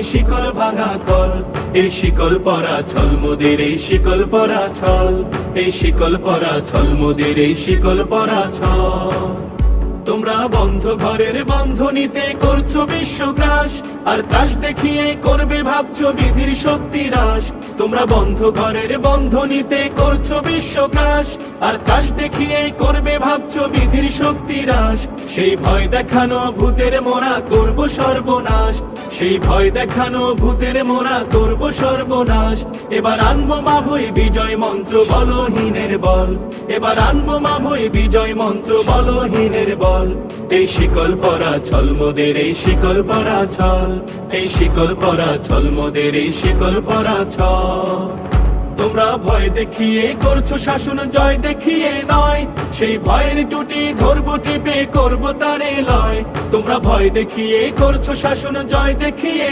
শিকল ভাঙা কল, এই শিকল পরা ছল মোদের, এই শিকল পরা ছল, এই শিকল পরা ছল মোদের, এই শিকল পরা ছল। তোমরা বন্ধ ঘরের বন্ধনীতে করছো বিশ্বগ্রাস, আর ত্রাস দেখিয়ে করবে ভাবছো বিধির শক্তি হ্রাস। তোমরা বন্ধ ঘরের বন্ধনীতে করছো বিশ্বগ্রাস, আর ত্রাস দেখিয়ে করবে ভাবছো বিধির শক্তি হ্রাস। সেই ভয় দেখানো ভূতের মোরা করব সর্বনাশ, সেই ভয় দেখানো ভূতের মোরা করব সর্বনাশ। এবার আনবো মাভই বিজয় মন্ত্র বলহীনের বল, এবার আনবো মাভই বিজয় মন্ত্র বলহীনের বল। এই শিকল পরা ছল মোদের, এই শিকল পরা ছল, এই শিকল পরা ছল মোদের, এই শিকল পরা ছল। তোমরা ভয় দেখিয়ে করছো শাসন, জয় দেখিয়ে নয়, সেই ভয়ের টুটি ধরবো টিপে করবো তারে লয়। তোমরা ভয় দেখিয়ে করছো শাসন, জয় দেখিয়ে